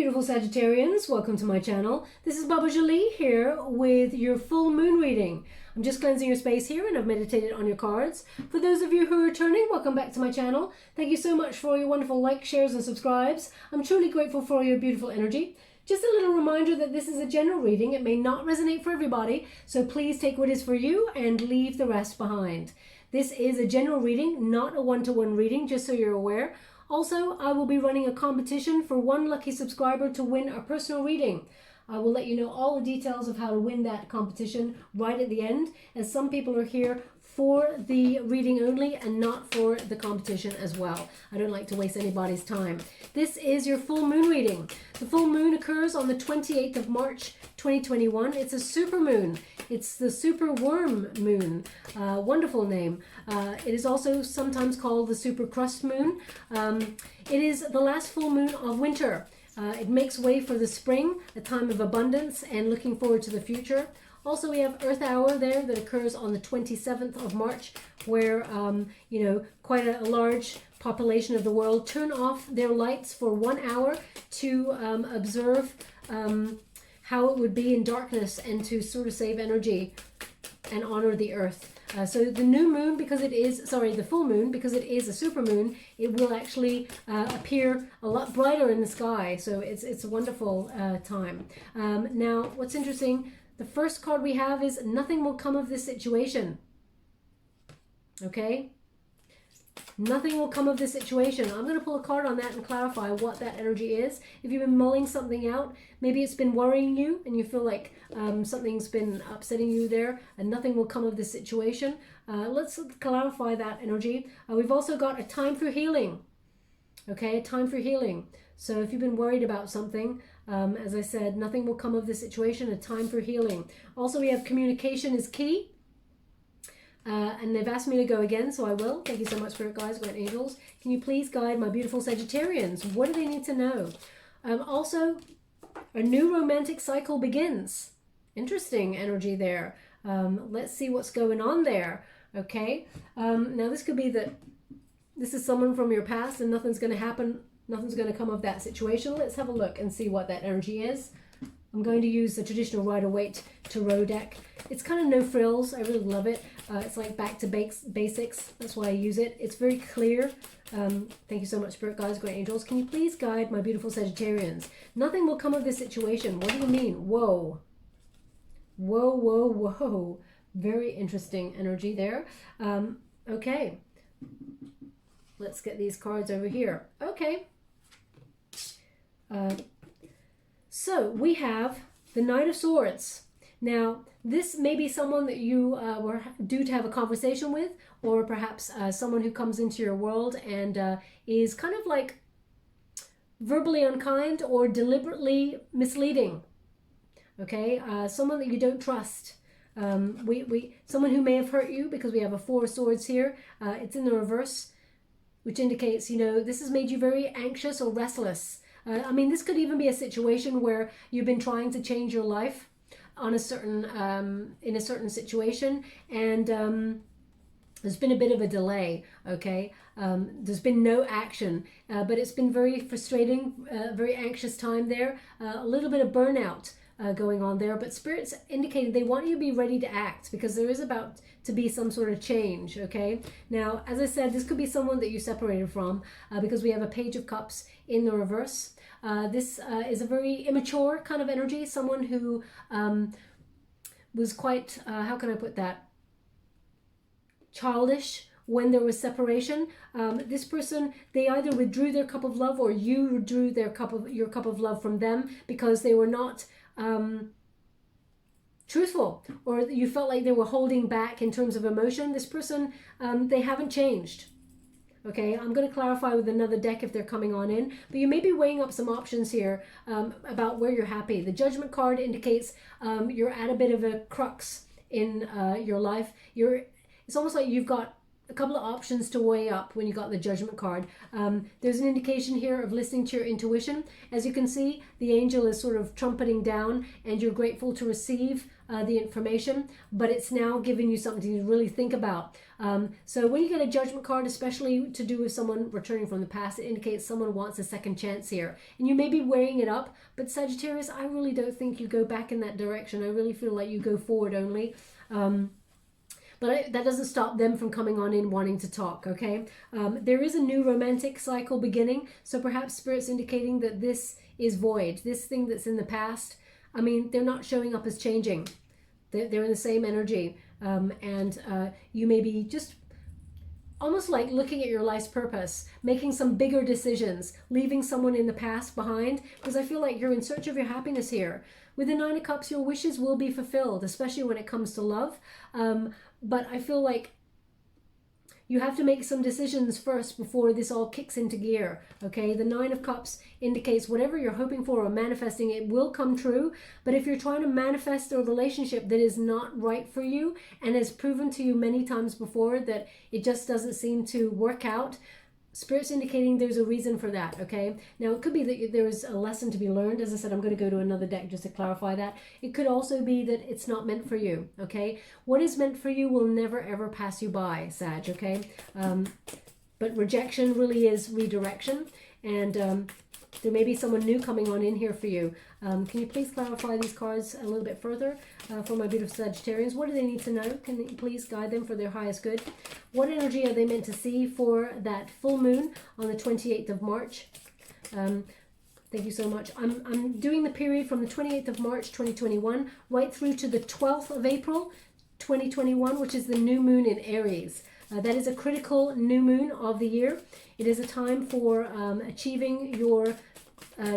beautiful Sagittarians, welcome to my channel. This is Baba Jolie here with your full moon reading. I'm just cleansing your space here and I've meditated on your cards. For those of you who are returning, welcome back to my channel. Thank you so much for all your wonderful likes, shares and subscribes. I'm truly grateful for your beautiful energy. Just a little reminder that this is a general reading. It may not resonate for everybody, so please take what is for you and leave the rest behind. This is a general reading, not a one-to-one reading, just so you're aware. Also, I will be running a competition for one lucky subscriber to win a personal reading. I will let you know all the details of how to win that competition right at the end, as some people are here for the reading only and not for the competition as well. I don't like to waste anybody's time. This is your full moon reading. The full moon occurs on the 28th of March 2021. It's a super moon. It's the super worm moon. Wonderful name. It is also sometimes called the super crust moon. It is the last full moon of winter. It makes way for the spring, a time of abundance and looking forward to the future. Also, we have Earth Hour there that occurs on the 27th of March, where, quite a large population of the world turn off their lights for 1 hour to observe how it would be in darkness and to sort of save energy and honor the Earth. So the new moon, the full moon, because it is a super moon, it will actually appear a lot brighter in the sky. So it's a wonderful time. Now, what's interesting, the first card we have is nothing will come of this situation. Okay? Nothing will come of this situation. I'm going to pull a card on that and clarify what that energy is. If you've been mulling something out, maybe it's been worrying you and you feel like something's been upsetting you there and nothing will come of this situation. Let's clarify that energy. We've also got a time for healing. Okay, a time for healing. So if you've been worried about something, as I said, nothing will come of this situation, a time for healing. Also, we have communication is key. And they've asked me to go again, so I will. Thank you so much, Spirit Guides, Great Angels. Can you please guide my beautiful Sagittarians? What do they need to know? Also, a new romantic cycle begins. Interesting energy there. Let's see what's going on there. Okay. Now, this could be that this is someone from your past and nothing's going to happen. Nothing's going to come of that situation. Let's have a look and see what that energy is. I'm going to use the traditional Rider-Waite Tarot deck. It's kind of no frills. I really love it. It's like back to basics. That's why I use it. It's very clear. Thank you so much, Spirit Guides, Great Angels. Can you please guide my beautiful Sagittarians? Nothing will come of this situation. What do you mean? Whoa. Whoa, whoa, whoa. Very interesting energy there. Okay. Let's get these cards over here. Okay. So we have the Knight of Swords. Now, this may be someone that you were due to have a conversation with, or perhaps someone who comes into your world and is kind of like verbally unkind or deliberately misleading. Okay, someone that you don't trust. Someone who may have hurt you, because we have a Four of Swords here. It's in the reverse, which indicates, this has made you very anxious or restless. I mean, this could even be a situation where you've been trying to change your life on a certain, in a certain situation, and there's been a bit of a delay, okay? There's been no action, but it's been very frustrating, very anxious time there, a little bit of burnout going on there, but Spirit's indicated they want you to be ready to act because there is about to be some sort of change, okay? Now, as I said, this could be someone that you separated from because we have a Page of Cups in the reverse. This is a very immature kind of energy, someone who was quite, how can I put that, childish when there was separation. This person, they either withdrew their cup of love or you withdrew your cup of love from them because they were not truthful, or you felt like they were holding back in terms of emotion. This person, they haven't changed. Okay, I'm going to clarify with another deck if they're coming on in, but you may be weighing up some options here about where you're happy. The Judgment card indicates you're at a bit of a crux in your life. It's almost like you've got a couple of options to weigh up when you got the Judgment card. There's an indication here of listening to your intuition. As you can see, the angel is sort of trumpeting down, and you're grateful to receive the information, but it's now giving you something to really think about. So when you get a Judgment card, especially to do with someone returning from the past, it indicates someone wants a second chance here. And you may be weighing it up, but Sagittarius, I really don't think you go back in that direction. I really feel like you go forward only. But that doesn't stop them from coming on in wanting to talk, okay? There is a new romantic cycle beginning, so perhaps Spirit's indicating that this is void. This thing that's in the past, I mean, they're not showing up as changing. They're in the same energy. And you may be just almost like looking at your life's purpose, making some bigger decisions, leaving someone in the past behind, because I feel like you're in search of your happiness here. With the Nine of Cups, your wishes will be fulfilled, especially when it comes to love. But I feel like you have to make some decisions first before this all kicks into gear, okay? The Nine of Cups indicates whatever you're hoping for or manifesting, it will come true. But if you're trying to manifest a relationship that is not right for you and has proven to you many times before that it just doesn't seem to work out, Spirit's indicating there's a reason for that, okay? Now, it could be that there's a lesson to be learned. As I said, I'm going to go to another deck just to clarify that. It could also be that it's not meant for you, okay? What is meant for you will never, ever pass you by, Sag, okay? But rejection really is redirection, and there may be someone new coming on in here for you. Can you please clarify these cards a little bit further for my beautiful Sagittarians? What do they need to know? Can you please guide them for their highest good? What energy are they meant to see for that full moon on the 28th of March? Thank you so much. I'm doing the period from the 28th of March 2021 right through to the 12th of April 2021, which is the new moon in Aries. That is a critical new moon of the year. It is a time for achieving your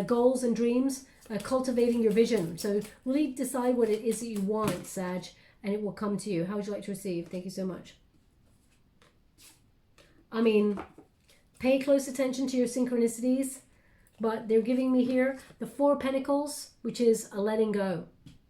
goals and dreams, cultivating your vision. So really decide what it is that you want, Sag, and it will come to you. How would you like to receive? Thank you so much. I mean, pay close attention to your synchronicities, but they're giving me here the Four of Pentacles, which is a letting go,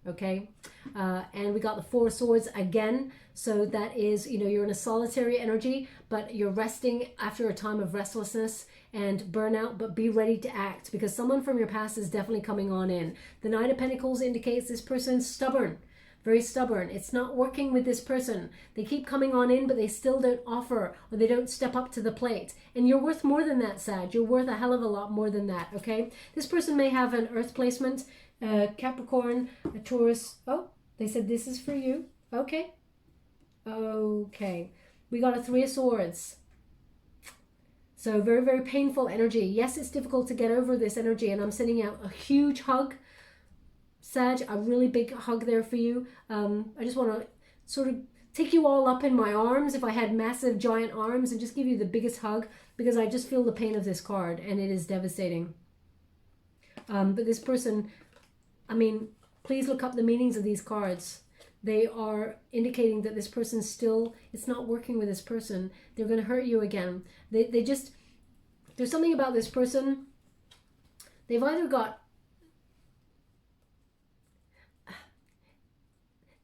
okay? And we got the Four of Swords again. So that is, you know, you're in a solitary energy, but you're resting after a time of restlessness and burnout, but be ready to act because someone from your past is definitely coming on in. The Nine of Pentacles indicates this person's stubborn, very stubborn. It's not working with this person. They keep coming on in, but they still don't offer or they don't step up to the plate. And you're worth more than that, Sag. You're worth a hell of a lot more than that, okay? This person may have an Earth placement, Capricorn, a Taurus. Oh, they said this is for you. Okay. Okay. We got a Three of Swords. So very, very painful energy. Yes, it's difficult to get over this energy, and I'm sending out a huge hug. Sag, a really big hug there for you. I just want to sort of take you all up in my arms if I had massive giant arms and just give you the biggest hug because I just feel the pain of this card and it is devastating. But this person, I mean, please look up the meanings of these cards. They are indicating that this person still, it's not working with this person. They're going to hurt you again. They just, there's something about this person. They've either got,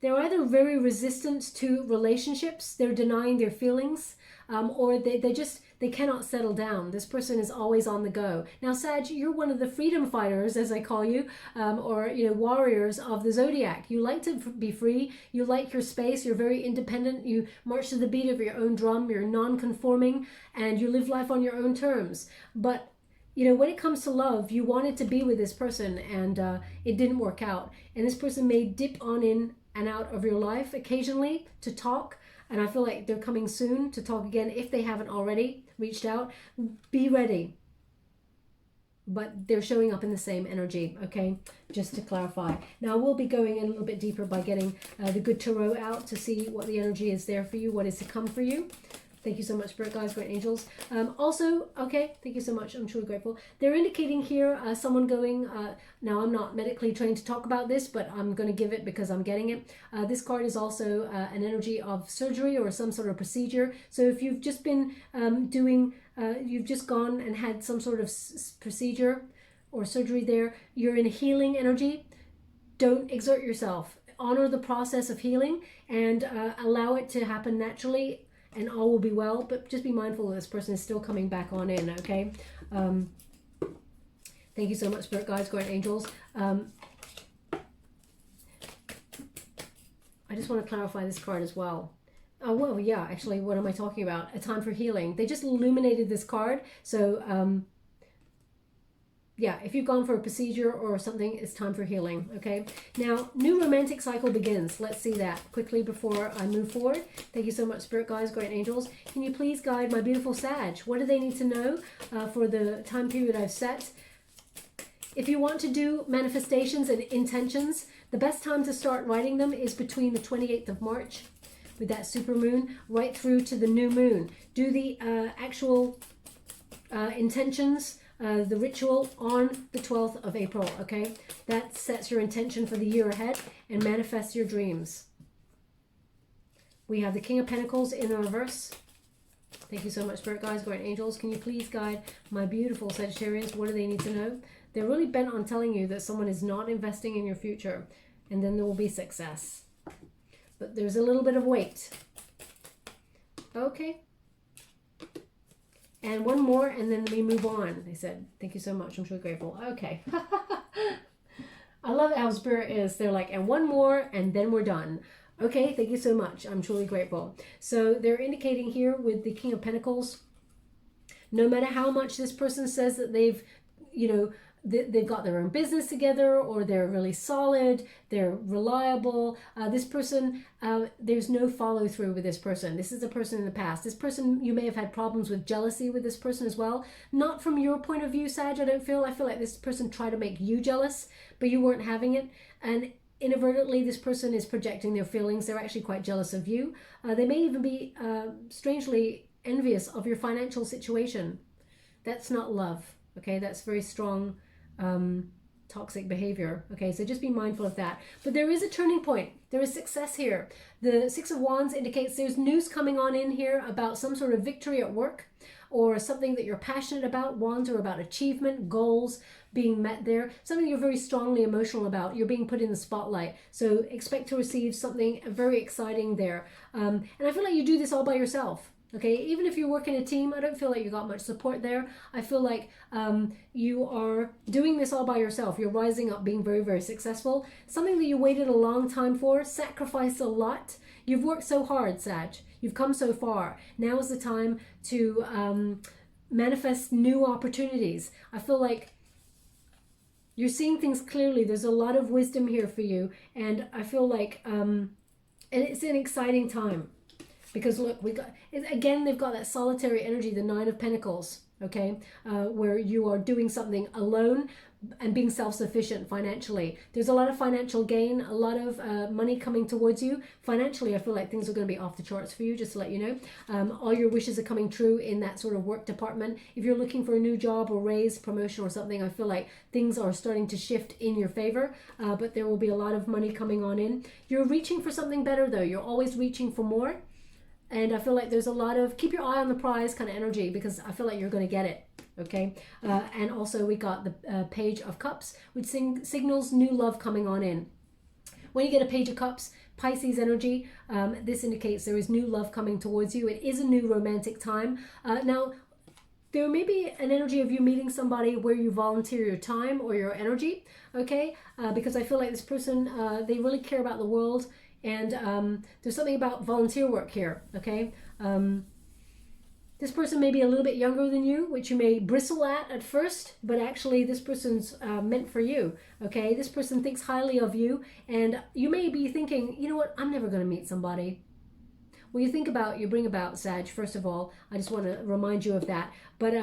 they're either very resistant to relationships, they're denying their feelings, or they cannot settle down. This person is always on the go. Now, Sag, you're one of the freedom fighters, as I call you, or, you know, warriors of the zodiac. You like to be free. You like your space. You're very independent. You march to the beat of your own drum. You're non-conforming, and you live life on your own terms. But you know, when it comes to love, you wanted to be with this person, and it didn't work out. And this person may dip on in and out of your life occasionally to talk. And I feel like they're coming soon to talk again if they haven't already reached out. Be ready. But they're showing up in the same energy, okay? Just to clarify. Now, we'll be going in a little bit deeper by getting the good tarot out to see what the energy is there for you, what is to come for you. Thank you so much, Spirit Guides, Great Angels. Also, okay, thank you so much. I'm truly grateful. They're indicating here someone going, now I'm not medically trained to talk about this, but I'm going to give it because I'm getting it. This card is also an energy of surgery or some sort of procedure. So if you've just been you've just gone and had some sort of procedure or surgery there, you're in healing energy. Don't exert yourself. Honor the process of healing and allow it to happen naturally. and all will be well. But just be mindful that this person is still coming back on in, okay? Thank you so much, Spirit Guides, Guardian Angels. I just want to clarify this card as well. Oh, well, yeah, actually, what am I talking about? A time for healing. They just illuminated this card. So, yeah, if you've gone for a procedure or something, it's time for healing, okay? Now, new romantic cycle begins. Let's see that quickly before I move forward. Thank you so much, Spirit Guides, Guardian Angels. Can you please guide my beautiful Sag? What do they need to know for the time period I've set? If you want to do manifestations and intentions, the best time to start writing them is between the 28th of March with that super moon right through to the new moon. Do the actual intentions, the ritual on the 12th of April, okay? That sets your intention for the year ahead and manifests your dreams. We have the King of Pentacles in the reverse. Thank you so much, Spirit Guides, Guardian Angels. Can you please guide my beautiful Sagittarius? What do they need to know? They're really bent on telling you that someone is not investing in your future, and then there will be success. But there's a little bit of wait. Okay. And one more, and then we move on. They said, thank you so much. I'm truly grateful. Okay. I love how Spirit is. They're like, and one more, and then we're done. Okay, thank you so much. I'm truly grateful. So they're indicating here with the King of Pentacles, no matter how much this person says that they've, you know, they've got their own business together, or they're really solid, they're reliable. This person, there's no follow through with this person. This is a person in the past. This person, you may have had problems with jealousy with this person as well. Not from your point of view, Sag, I feel like this person tried to make you jealous, but you weren't having it. And inadvertently, this person is projecting their feelings. They're actually quite jealous of you. They may even be strangely envious of your financial situation. That's not love, okay? That's very strong toxic behavior. Okay, so just be mindful of that. But there is a turning point. There is success here. The Six of Wands indicates there's news coming on in here about some sort of victory at work or something that you're passionate about. Wands are about achievement, goals being met there, something you're very strongly emotional about. You're being put in the spotlight. So expect to receive something very exciting there. And I feel like you do this all by yourself. Okay, even if you work in a team, I don't feel like you got much support there. I feel like you are doing this all by yourself. You're rising up, being very, very successful. Something that you waited a long time for, sacrificed a lot. You've worked so hard, Sag. You've come so far. Now is the time to manifest new opportunities. I feel like you're seeing things clearly. There's a lot of wisdom here for you. And I feel like and it's an exciting time. Because look, again, they've got that solitary energy, the Nine of Pentacles, okay, where you are doing something alone and being self-sufficient financially. There's a lot of financial gain, a lot of money coming towards you. Financially, I feel like things are going to be off the charts for you, just to let you know. All your wishes are coming true in that sort of work department. If you're looking for a new job or raise, promotion or something, I feel like things are starting to shift in your favor, but there will be a lot of money coming on in. You're reaching for something better, though. You're always reaching for more. And I feel like there's a lot of keep your eye on the prize kind of energy, because I feel like you're going to get it, okay? And also we got the Page of Cups, which signals new love coming on in. When you get a Page of Cups, Pisces energy, this indicates there is new love coming towards you. It is a new romantic time. Now, there may be an energy of you meeting somebody where you volunteer your time or your energy, okay? Because I feel like this person, they really care about the world. And there's something about volunteer work here, okay? This person may be a little bit younger than you, which you may bristle at first, but actually this person's meant for you, okay? This person thinks highly of you, and you may be thinking, you know what, I'm never going to meet somebody. Well, you bring about, Sag, first of all, I just want to remind you of that. But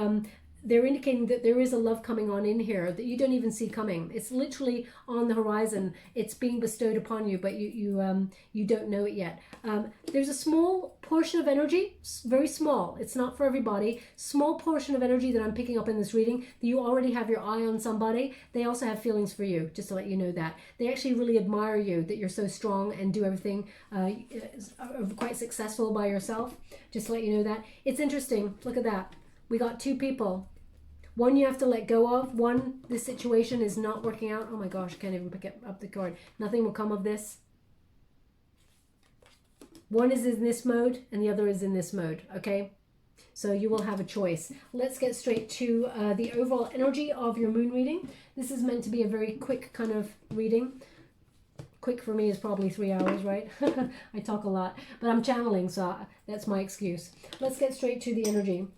they're indicating that there is a love coming on in here that you don't even see coming. It's literally on the horizon. It's being bestowed upon you, but you don't know it yet. There's a small portion of energy, very small. It's not for everybody. Small portion of energy that I'm picking up in this reading that you already have your eye on somebody. They also have feelings for you, just to let you know that. They actually really admire you, that you're so strong and do everything quite successful by yourself. Just to let you know that. It's interesting. Look at that. We got two people. One you have to let go of. One, this situation is not working out. Oh my gosh, I can't even pick up the card. Nothing will come of this. One is in this mode and the other is in this mode, okay? So you will have a choice. Let's get straight to the overall energy of your moon reading. This is meant to be a very quick kind of reading. Quick for me is probably 3 hours, right? I talk a lot, but I'm channeling, so that's my excuse. Let's get straight to the energy.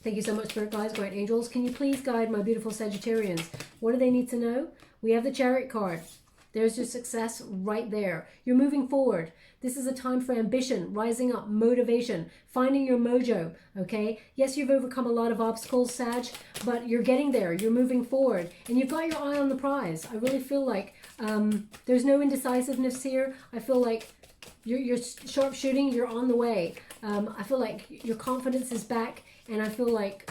Thank you so much, Spirit Guides, Great Angels. Can you please guide my beautiful Sagittarians? What do they need to know? We have the Chariot card. There's your success right there. You're moving forward. This is a time for ambition, rising up, motivation, finding your mojo, okay? Yes, you've overcome a lot of obstacles, Sag, but you're getting there. You're moving forward, and you've got your eye on the prize. I really feel like there's no indecisiveness here. I feel like you're sharp shooting. You're on the way. I feel like your confidence is back, and I feel like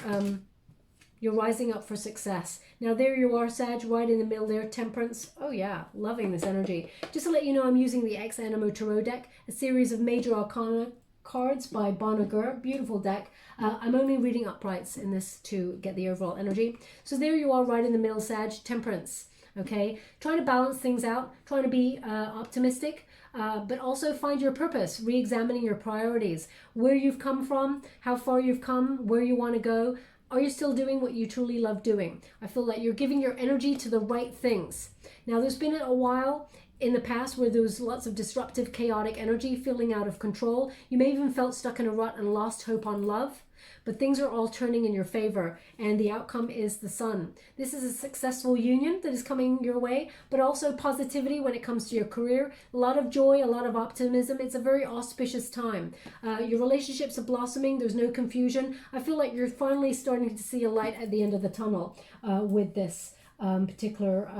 you're rising up for success. Now there you are, Sag, right in the middle there, Temperance. Oh yeah, loving this energy. Just to let you know, I'm using the Ex Animo Tarot deck, a series of major arcana cards by Bonneger. Beautiful deck. I'm only reading uprights in this to get the overall energy. So there you are, right in the middle, Sag, Temperance. Okay, trying to balance things out, trying to be optimistic, but also find your purpose, re-examining your priorities, where you've come from, how far you've come, where you want to go. Are you still doing what you truly love doing? I feel like you're giving your energy to the right things. Now, there's been a while in the past where there was lots of disruptive, chaotic energy, feeling out of control. You may even felt stuck in a rut and lost hope on love. But things are all turning in your favor, and the outcome is the sun. This is a successful union that is coming your way, but also positivity when it comes to your career. A lot of joy, a lot of optimism. It's a very auspicious time. Your relationships are blossoming. There's no confusion. I feel like you're finally starting to see a light at the end of the tunnel with this particular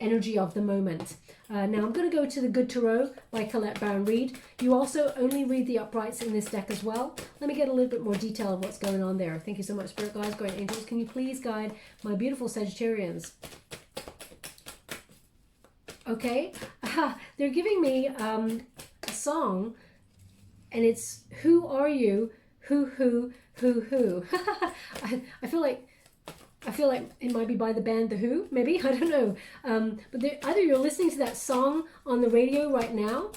energy of the moment. Now I'm going to go to the Good Tarot by Colette Baron Reid. You also only read the uprights in this deck as well. Let me get a little bit more detail of what's going on there. Thank you so much, Spirit Guides, Great Angels. Can you please guide my beautiful Sagittarians? Okay, they're giving me a song, and it's Who Are You? Who. I feel like it might be by the band The Who, maybe, I don't know. But either you're listening to that song on the radio right now.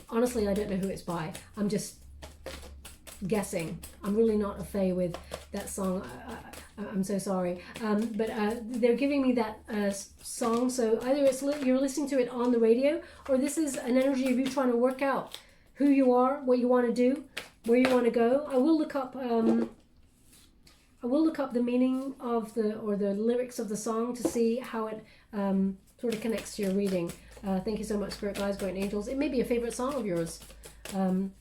Honestly, I don't know who it's by. I'm just guessing. I'm really not a fae with that song. I'm so sorry. But they're giving me that song. So either you're listening to it on the radio, or this is an energy of you trying to work out who you are, what you want to do, where you want to go. I will look up the meaning of the lyrics of the song to see how it sort of connects to your reading. Thank you so much, Spirit Guides, Great Angels. It may be a favorite song of yours. Thank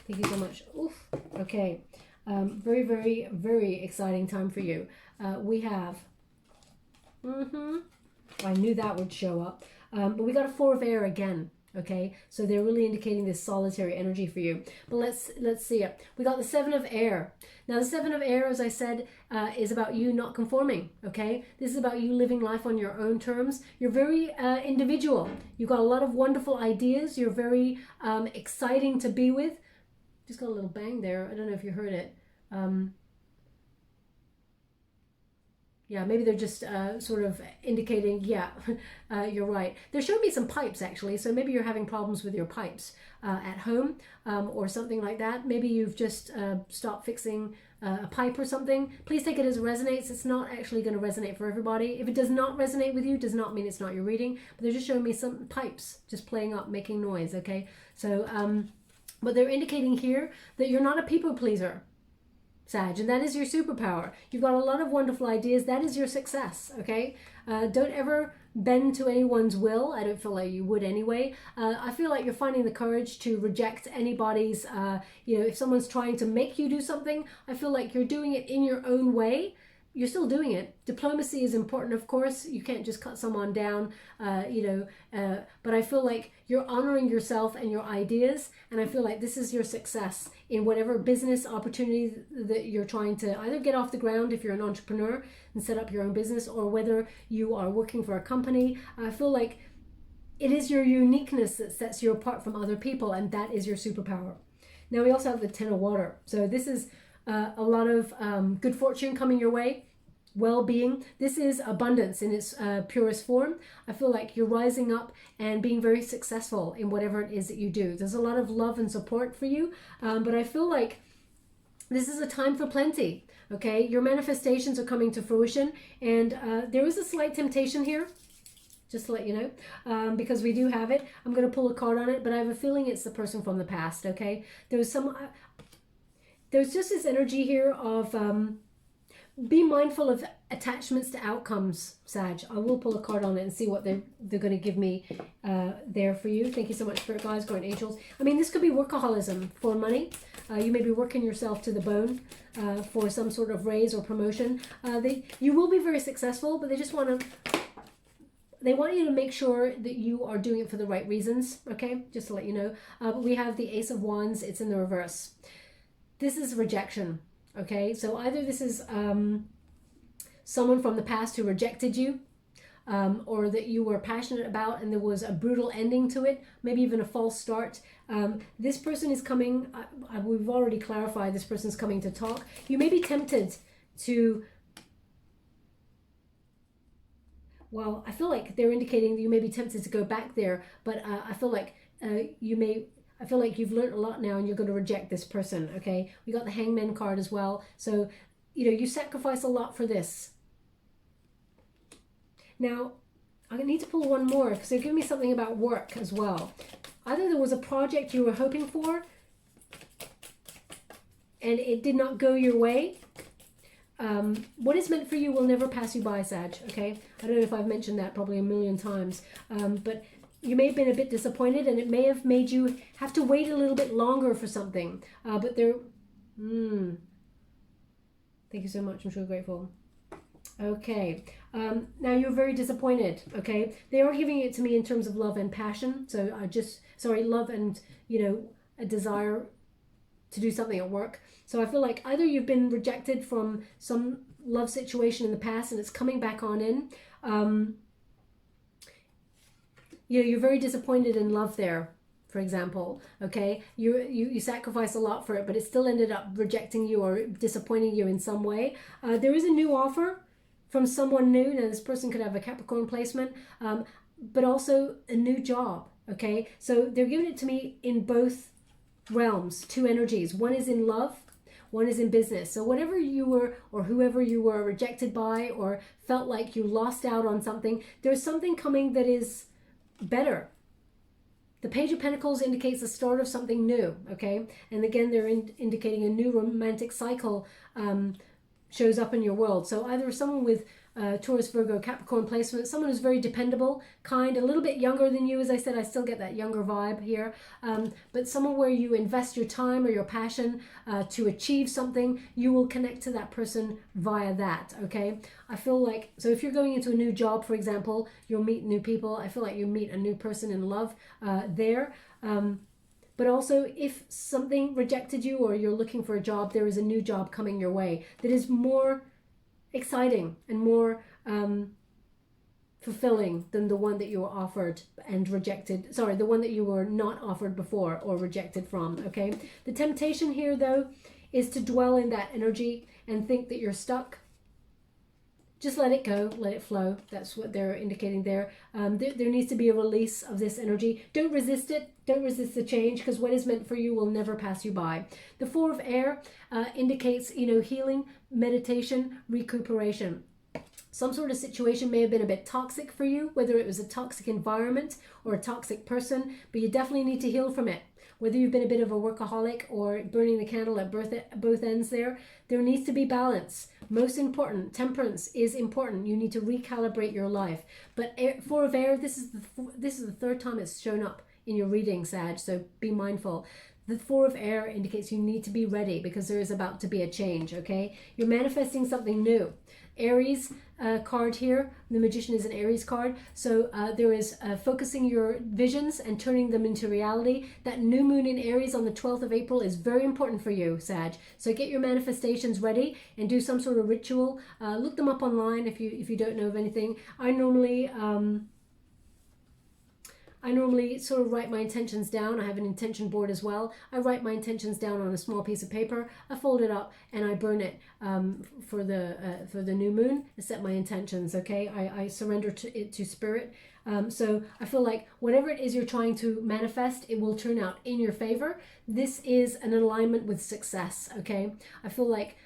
you so much. Oof. Okay. Very, very, very exciting time for you. We have... I knew that would show up. But we got a Four of Air again. Okay, so they're really indicating this solitary energy for you. But let's see it. We got the Seven of Air. Now the Seven of Air, as I said, is about you not conforming. Okay, this is about you living life on your own terms. You're very individual. You've got a lot of wonderful ideas. You're very exciting to be with. Just got a little bang there. I don't know if you heard it. Yeah, maybe they're just sort of indicating, yeah, you're right. They're showing me some pipes, actually, so maybe you're having problems with your pipes at home or something like that. Maybe you've just stopped fixing a pipe or something. Please take it as it resonates. It's not actually going to resonate for everybody. If it does not resonate with you, does not mean it's not your reading, but they're just showing me some pipes just playing up, making noise, okay? So, but they're indicating here that you're not a people pleaser, Sag, and that is your superpower. You've got a lot of wonderful ideas. That is your success, okay? Don't ever bend to anyone's will. I don't feel like you would anyway. I feel like you're finding the courage to reject anybody's, if someone's trying to make you do something, I feel like you're doing it in your own way. You're still doing it. Diplomacy is important, of course. You can't just cut someone down, but I feel like you're honoring yourself and your ideas, and I feel like this is your success in whatever business opportunity that you're trying to either get off the ground if you're an entrepreneur and set up your own business, or whether you are working for a company. I feel like it is your uniqueness that sets you apart from other people, and that is your superpower. Now we also have the Ten of Water. So this is a lot of good fortune coming your way. well-being. This is abundance in its purest form. I feel like you're rising up and being very successful in whatever it is that you do. There's a lot of love and support for you, but I feel like this is a time for plenty. Okay, your manifestations are coming to fruition, and there is a slight temptation here, just to let you know, because we do have it. I'm going to pull a card on it, but I have a feeling it's the person from the past. Okay, there's just this energy here of be mindful of attachments to outcomes, Sag. I will pull a card on it and see what they're going to give me there for you. Thank you so much, Spirit Guides, Guardian Angels. I mean, this could be workaholism for money. You may be working yourself to the bone for some sort of raise or promotion. You will be very successful, but they want you to make sure that you are doing it for the right reasons, okay? Just to let you know. But we have the Ace of Wands. It's in the reverse. This is rejection. Okay, so either this is someone from the past who rejected you, or that you were passionate about and there was a brutal ending to it, maybe even a false start. This person is coming, we've already clarified this person's coming to talk. You may be tempted to, well, I feel like they're indicating that you may be tempted to go back there, but I feel like I feel like you've learned a lot now and you're going to reject this person, okay? We got the Hangman card as well. So, you sacrifice a lot for this. Now, I need to pull one more because they're giving me something about work as well. Either there was a project you were hoping for and it did not go your way. What is meant for you will never pass you by, Sag, okay? I don't know if I've mentioned that probably a million times, but you may have been a bit disappointed and it may have made you have to wait a little bit longer for something. But they're... Thank you so much. I'm so grateful. Okay. Now you're very disappointed, okay? They are giving it to me in terms of love and passion. So love and, a desire to do something at work. So I feel like either you've been rejected from some love situation in the past and it's coming back on in. You're very disappointed in love there, for example, okay? You sacrifice a lot for it, but it still ended up rejecting you or disappointing you in some way. There is a new offer from someone new. Now, this person could have a Capricorn placement, but also a new job, okay? So they're giving it to me in both realms, two energies. One is in love, one is in business. So whatever you were or whoever you were rejected by or felt like you lost out on something, there's something coming that is better. The Page of Pentacles indicates the start of something new, okay? And again, they're indicating a new romantic cycle shows up in your world. So either someone with Taurus, Virgo, Capricorn placement, someone who's very dependable, kind, a little bit younger than you. As I said, I still get that younger vibe here. But someone where you invest your time or your passion to achieve something, you will connect to that person via that, okay? I feel like, so if you're going into a new job, for example, you'll meet new people. I feel like you meet a new person in love there. But also, if something rejected you or you're looking for a job, there is a new job coming your way that is more exciting and more fulfilling than the one that you were offered and rejected. Sorry, the one that you were not offered before or rejected from, okay? The temptation here, though, is to dwell in that energy and think that you're stuck. Just let it go, let it flow. That's what they're indicating there. There needs to be a release of this energy. Don't resist it. Don't resist the change, because what is meant for you will never pass you by. The Four of Air indicates, healing, meditation, recuperation. Some sort of situation may have been a bit toxic for you, whether it was a toxic environment or a toxic person, but you definitely need to heal from it. Whether you've been a bit of a workaholic or burning the candle at both ends there needs to be balance. Most important, temperance is important. You need to recalibrate your life. But Four of Air, this is the third time it's shown up in your reading, Sag, so be mindful. The Four of Air indicates you need to be ready because there is about to be a change, okay? You're manifesting something new. Aries card here. The Magician is an Aries card. So there is focusing your visions and turning them into reality. That new moon in Aries on the 12th of April is very important for you, Sag. So get your manifestations ready and do some sort of ritual. Look them up online if you don't know of anything. I normally I normally sort of write my intentions down. I have an intention board as well. I write my intentions down on a small piece of paper. I fold it up and I burn it for the new moon. I set my intentions. Okay, I surrender it to spirit. So I feel like whatever it is you're trying to manifest, it will turn out in your favor. This is an alignment with success. Okay, I feel like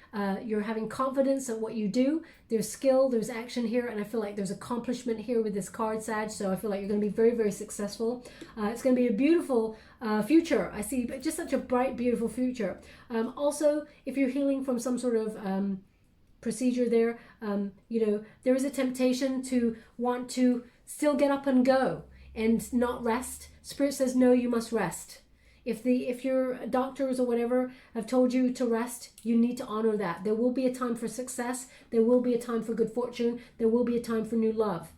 you're having confidence at what you do. There's skill, there's action here, and I feel like there's accomplishment here with this card, Sag. So I feel like you're going to be very, very successful. It's going to be a beautiful future. I see just such a bright, beautiful future. Also, if you're healing from some sort of procedure there, you know, there is a temptation to want to still get up and go and not rest. Spirit says, no, you must rest. If your doctors or whatever have told you to rest, you need to honor that. There will be a time for success. There will be a time for good fortune. There will be a time for new love.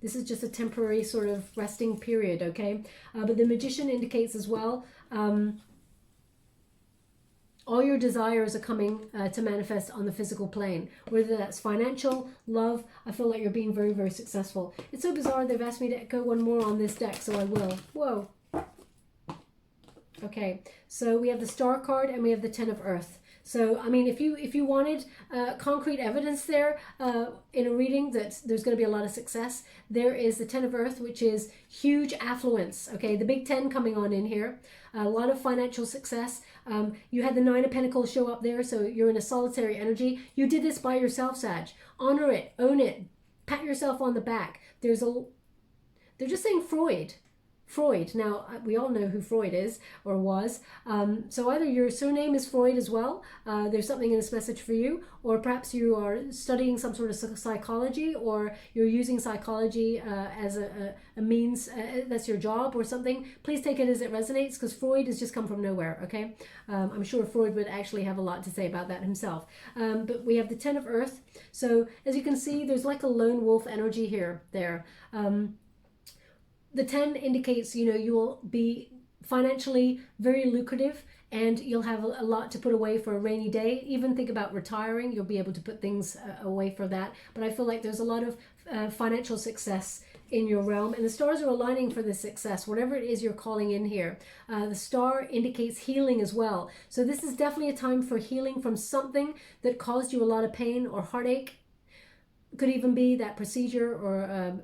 This is just a temporary sort of resting period, okay? But the Magician indicates as well, all your desires are coming to manifest on the physical plane, whether that's financial, love. I feel like you're being very, very successful. It's so bizarre they've asked me to go one more on this deck, so I will. Whoa. Okay, so we have the Star card and we have the Ten of Earth. So, I mean, if you wanted concrete evidence there in a reading that there's going to be a lot of success, there is the Ten of Earth, which is huge affluence. Okay, the big 10 coming on in here. A lot of financial success. You had the Nine of Pentacles show up there, so you're in a solitary energy. You did this by yourself, Sag. Honor it, own it, pat yourself on the back. They're just saying Freud. Now, we all know who Freud is or was. So either your surname is Freud as well, there's something in this message for you, or perhaps you are studying some sort of psychology, or you're using psychology as a means, that's your job or something. Please take it as it resonates, because Freud has just come from nowhere, okay? I'm sure Freud would actually have a lot to say about that himself. But we have the Ten of Earth. So as you can see, there's like a lone wolf energy here, there. The 10 indicates, you know, you will be financially very lucrative and you'll have a lot to put away for a rainy day. Even think about retiring. You'll be able to put things away for that. But I feel like there's a lot of financial success in your realm, and the stars are aligning for this success, whatever it is you're calling in here. The star indicates healing as well. So this is definitely a time for healing from something that caused you a lot of pain or heartache. Could even be that procedure, or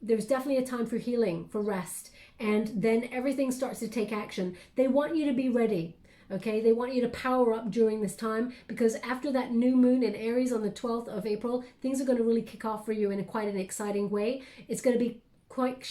there's definitely a time for healing, for rest, and then everything starts to take action. They want you to be ready, okay? They want you to power up during this time, because after that new moon in Aries on the 12th of April, things are going to really kick off for you in quite an exciting way. It's going to be quite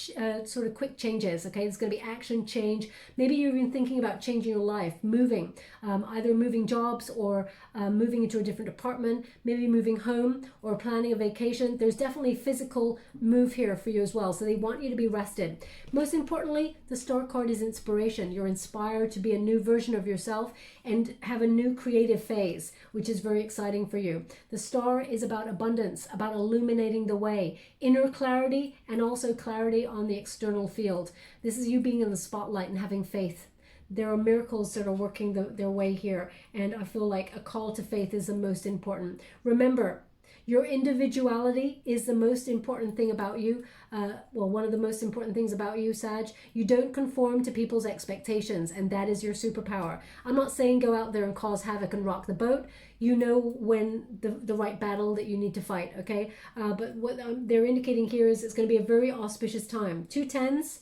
sort of quick changes, okay? It's going to be action, change. Maybe you're even thinking about changing your life, moving, either moving jobs or moving into a different apartment, maybe moving home or planning a vacation. There's definitely physical move here for you as well. So they want you to be rested. Most importantly, the Star card is inspiration. You're inspired to be a new version of yourself and have a new creative phase, which is very exciting for you. The Star is about abundance, about illuminating the way, inner clarity, and also clarity on the external field. This is you being in the spotlight and having faith. There are miracles that are working their way here, and I feel like a call to faith is the most important. Remember, your individuality is the most important thing about you. Well, one of the most important things about you, Sag. You don't conform to people's expectations, and that is your superpower. I'm not saying go out there and cause havoc and rock the boat. You know when the right battle that you need to fight, okay? But what they're indicating here is it's going to be a very auspicious time. 2 10s.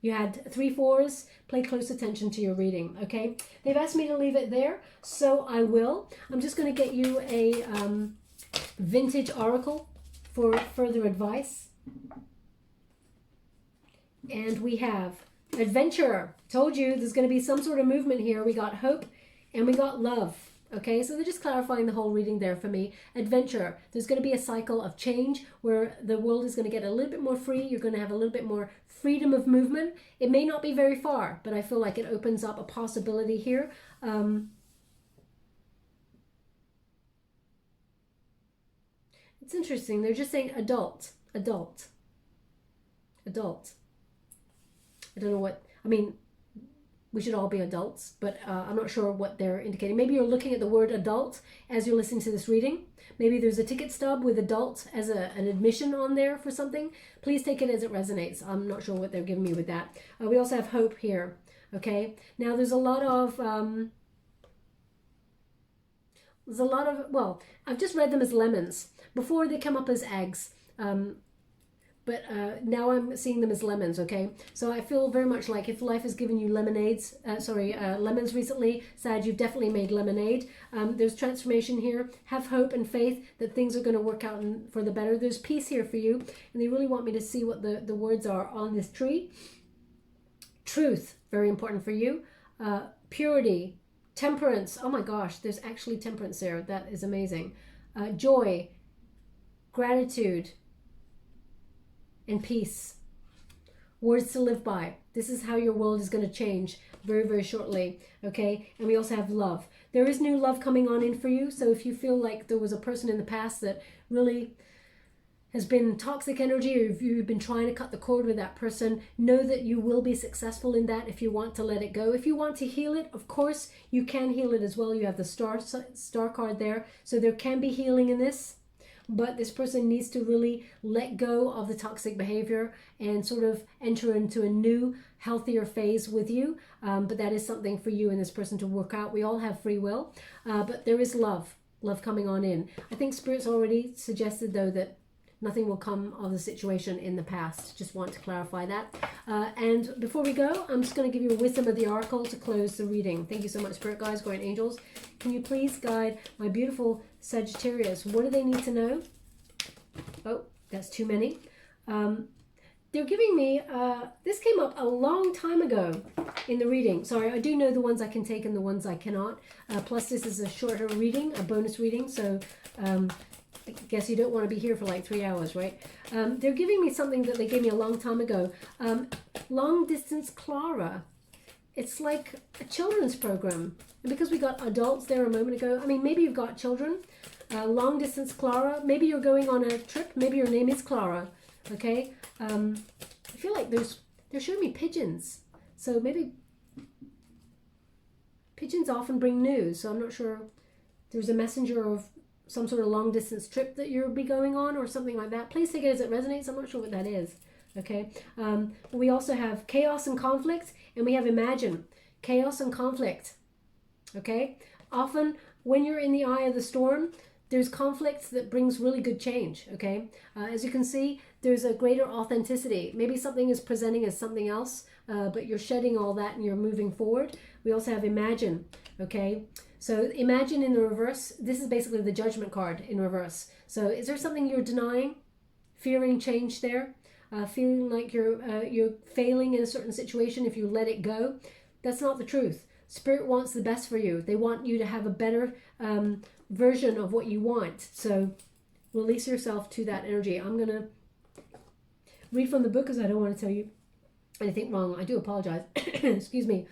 You had 3 4s. Pay close attention to your reading, okay? They've asked me to leave it there, so I will. I'm just going to get you a vintage oracle for further advice. And we have adventure. Told you there's going to be some sort of movement here. We got hope and we got love. Okay, so they're just clarifying the whole reading there for me. Adventure. There's going to be a cycle of change where the world is going to get a little bit more free. You're going to have a little bit more freedom of movement. It may not be very far, but I feel like it opens up a possibility here. It's interesting. They're just saying adult. I don't know what, I mean, We should all be adults, but I'm not sure what they're indicating. Maybe you're looking at the word adult as you're listening to this reading. Maybe there's a ticket stub with adult as an admission on there for something. Please take it as it resonates. I'm not sure what they're giving me with that. We also have hope here. Okay. Now there's a lot of, well, I've just read them as lemons. Before they come up as eggs. But now I'm seeing them as lemons, okay? So I feel very much like if life has given you lemons recently, Sag, you've definitely made lemonade. There's transformation here. Have hope and faith that things are going to work out for the better. There's peace here for you. And they really want me to see what the words are on this tree. Truth, very important for you. Purity, temperance. Oh my gosh, there's actually temperance there. That is amazing. Joy, gratitude, and peace. Words to live by. This is how your world is going to change very, very shortly. Okay. And we also have love. There is new love coming on in for you. So if you feel like there was a person in the past that really has been toxic energy, or if you've been trying to cut the cord with that person, know that you will be successful in that if you want to let it go. If you want to heal it, of course, you can heal it as well. You have the star card there. So there can be healing in this. But this person needs to really let go of the toxic behavior and sort of enter into a new, healthier phase with you. But that is something for you and this person to work out. We all have free will, but there is love coming on in. I think Spirit's already suggested, though, that nothing will come of the situation in the past. Just want to clarify that. And before we go, I'm just going to give you a wisdom of the oracle to close the reading. Thank you so much, Spirit Guides, Guardian Angels. Can you please guide my beautiful Sagittarius? What do they need to know? Oh, that's too many. They're giving me, this came up a long time ago in the reading. Sorry, I do know the ones I can take and the ones I cannot. Plus, this is a shorter reading, a bonus reading. So I guess you don't want to be here for like 3 hours, right? They're giving me something that they gave me a long time ago. Long Distance Clara. It's like a children's program. And because we got adults there a moment ago, I mean, maybe you've got children. Long Distance Clara. Maybe you're going on a trip. Maybe your name is Clara. Okay? I feel like they're showing me pigeons. So maybe pigeons often bring news. So I'm not sure there's a messenger of some sort of long distance trip that you'll be going on or something like that. Please take it as it resonates. I'm not sure what that is. Okay. We also have chaos and conflict, and we have imagine. Chaos and conflict. Okay. Often when you're in the eye of the storm, there's conflict that brings really good change. Okay. As you can see, there's a greater authenticity. Maybe something is presenting as something else, but you're shedding all that and you're moving forward. We also have imagine. Okay. So imagine in the reverse, this is basically the judgment card in reverse. So is there something you're denying, fearing change there, feeling like you're failing in a certain situation if you let it go? That's not the truth. Spirit wants the best for you. They want you to have a better version of what you want. So release yourself to that energy. I'm going to read from the book because I don't want to tell you anything wrong. I do apologize. Excuse me.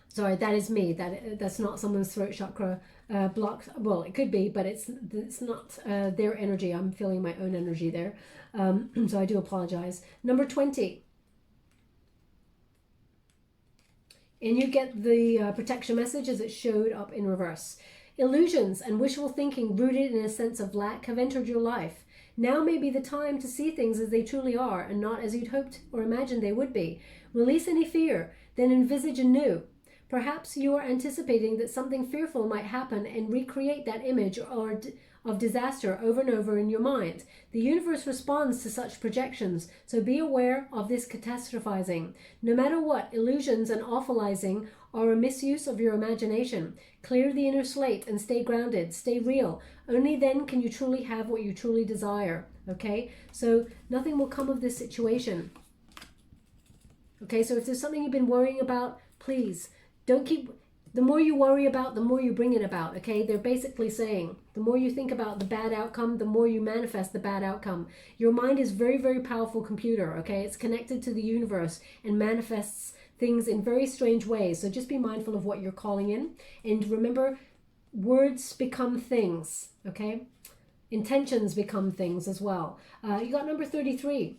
Sorry, that is me. That's not someone's throat chakra blocked. Well, it could be, but it's not their energy. I'm feeling my own energy there. So I do apologize. Number 20. And you get the protection message as it showed up in reverse. Illusions and wishful thinking rooted in a sense of lack have entered your life. Now may be the time to see things as they truly are and not as you'd hoped or imagined they would be. Release any fear, then envisage anew. Perhaps you are anticipating that something fearful might happen and recreate that image of disaster over and over in your mind. The universe responds to such projections, so be aware of this catastrophizing. No matter what, illusions and awfulizing are a misuse of your imagination. Clear the inner slate and stay grounded, stay real. Only then can you truly have what you truly desire. Okay? So nothing will come of this situation. Okay, so if there's something you've been worrying about, please don't keep, the more you worry about, the more you bring it about, okay? They're basically saying, the more you think about the bad outcome, the more you manifest the bad outcome. Your mind is very, very powerful computer, okay? It's connected to the universe and manifests things in very strange ways. So just be mindful of what you're calling in. And remember, words become things, okay? Intentions become things as well. You got number 33.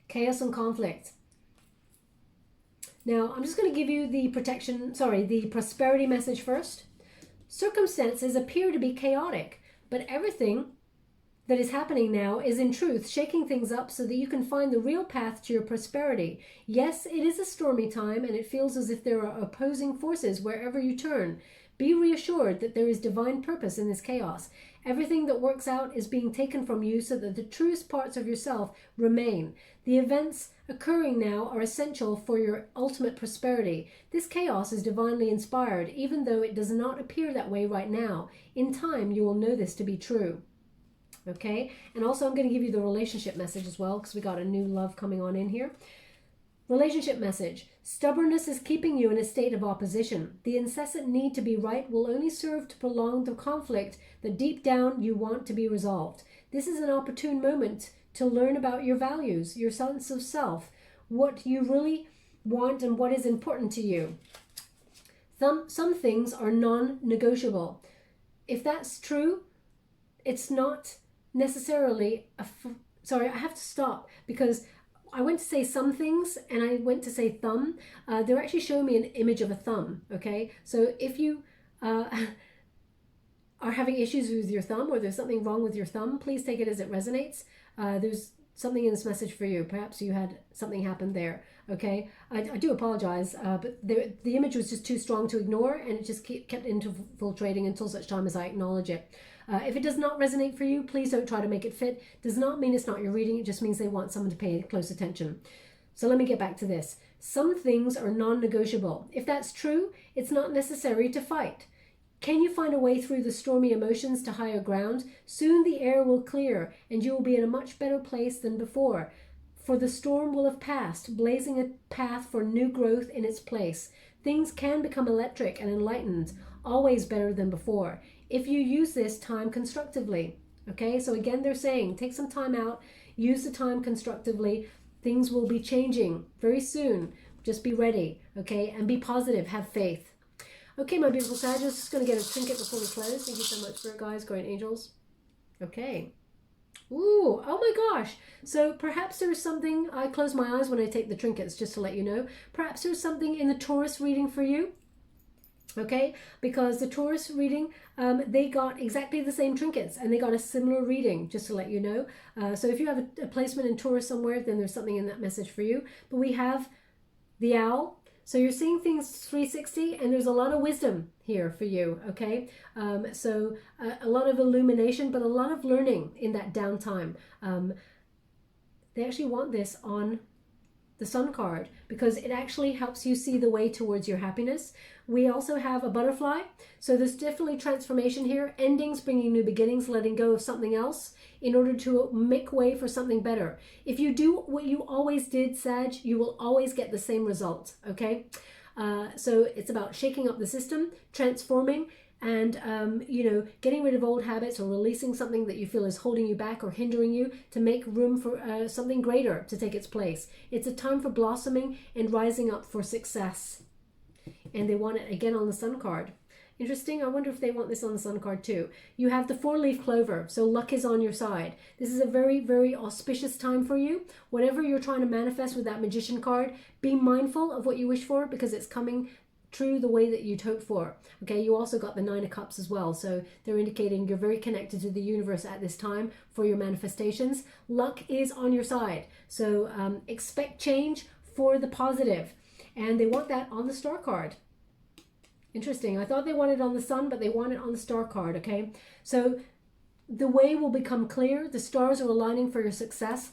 Chaos and conflict. Now, I'm just going to give you the the prosperity message first. Circumstances appear to be chaotic, but everything that is happening now is in truth shaking things up so that you can find the real path to your prosperity. Yes, it is a stormy time and it feels as if there are opposing forces wherever you turn. Be reassured that there is divine purpose in this chaos. Everything that works out is being taken from you so that the truest parts of yourself remain. The events occurring now are essential for your ultimate prosperity. This chaos is divinely inspired, even though it does not appear that way right now. In time, you will know this to be true. Okay, and also I'm going to give you the relationship message as well, because we got a new love coming on in here. Relationship message. Stubbornness is keeping you in a state of opposition. The incessant need to be right will only serve to prolong the conflict that deep down you want to be resolved. This is an opportune moment to learn about your values, your sense of self, what you really want and what is important to you. Some things are non-negotiable. If that's true, it's not necessarily sorry, I have to stop because I went to say some things and I went to say thumb. They're actually showing me an image of a thumb, okay? So if you are having issues with your thumb or there's something wrong with your thumb, please take it as it resonates. There's something in this message for you. Perhaps you had something happen there, okay? I do apologize, but the image was just too strong to ignore and it just kept infiltrating until such time as I acknowledge it. If it does not resonate for you, please don't try to make it fit. Does not mean it's not your reading. It just means they want someone to pay close attention. So let me get back to this. Some things are non-negotiable. If that's true, it's not necessary to fight. Can you find a way through the stormy emotions to higher ground? Soon the air will clear and you will be in a much better place than before. For the storm will have passed, blazing a path for new growth in its place. Things can become electric and enlightened, always better than before, if you use this time constructively. Okay, so again, they're saying take some time out, use the time constructively. Things will be changing very soon. Just be ready, okay, and be positive, have faith. Okay, my beautiful Sagittarius, just going to get a trinket before we close. Thank you so much, Spirit Guides, Guardian Angels. Okay. Ooh, oh my gosh. So perhaps there's something, I close my eyes when I take the trinkets, just to let you know. Perhaps there's something in the Taurus reading for you. Okay, because the Taurus reading, they got exactly the same trinkets and they got a similar reading, just to let you know. So if you have a placement in Taurus somewhere, then there's something in that message for you. But we have the owl. So you're seeing things 360 and there's a lot of wisdom here for you, okay? So a lot of illumination, but a lot of learning in that downtime. They actually want this on the Sun card because it actually helps you see the way towards your happiness. We also have a butterfly. So there's definitely transformation here. Endings, bringing new beginnings, letting go of something else in order to make way for something better. If you do what you always did, Sag, you will always get the same result, okay? So it's about shaking up the system, transforming, and getting rid of old habits or releasing something that you feel is holding you back or hindering you to make room for something greater to take its place. It's a time for blossoming and rising up for success. And they want it again on the Sun card. Interesting. I wonder if they want this on the Sun card too. You have the 4-leaf clover, so luck is on your side. This is a very, very auspicious time for you. Whatever you're trying to manifest with that Magician card, be mindful of what you wish for because it's coming true the way that you'd hope for. Okay, you also got the 9 of Cups as well, so they're indicating you're very connected to the universe at this time for your manifestations. Luck is on your side, so expect change for the positive, and they want that on the Star card. Interesting. I thought they wanted it on the Sun, but they want it on the Star card, okay? So the way will become clear. The stars are aligning for your success.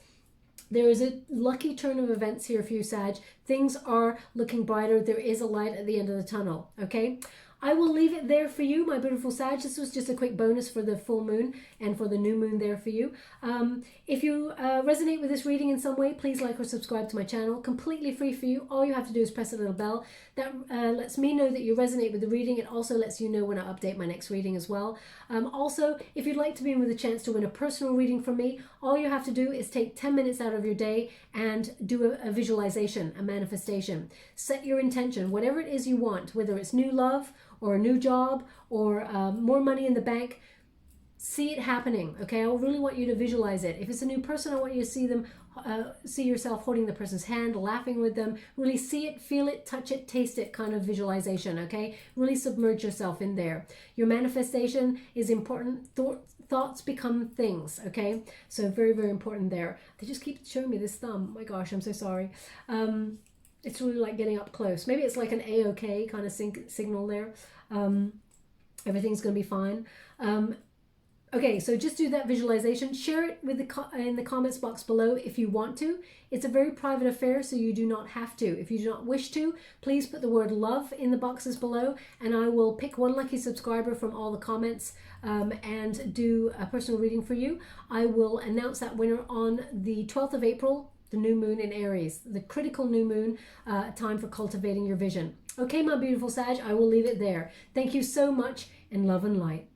There is a lucky turn of events here for you, Sag. Things are looking brighter. There is a light at the end of the tunnel, okay? I will leave it there for you, my beautiful Sag. This was just a quick bonus for the full moon and for the new moon there for you. If you resonate with this reading in some way, please like or subscribe to my channel. Completely free for you. All you have to do is press a little bell. That lets me know that you resonate with the reading. It also lets you know when I update my next reading as well. Also, if you'd like to be in with a chance to win a personal reading from me, all you have to do is take 10 minutes out of your day and do a visualization, a manifestation. Set your intention, whatever it is you want, whether it's new love, or a new job, or more money in the bank. See it happening, okay? I really want you to visualize it. If it's a new person, I want you to see them see yourself holding the person's hand, laughing with them. Really see it, feel it, touch it, taste it kind of visualization, okay? Really submerge yourself in there. Your manifestation is important. Thoughts become things, okay? So very, very important there. They just keep showing me this thumb. Oh my gosh, I'm so sorry. It's really like getting up close. Maybe it's like an A-OK kind of signal there. Everything's going to be fine. Okay, so just do that visualization. Share it with in the comments box below if you want to. It's a very private affair, so you do not have to. If you do not wish to, please put the word love in the boxes below, and I will pick one lucky subscriber from all the comments and do a personal reading for you. I will announce that winner on the 12th of April, the new moon in Aries, the critical new moon, time for cultivating your vision. Okay, my beautiful Sag, I will leave it there. Thank you so much, and love and light.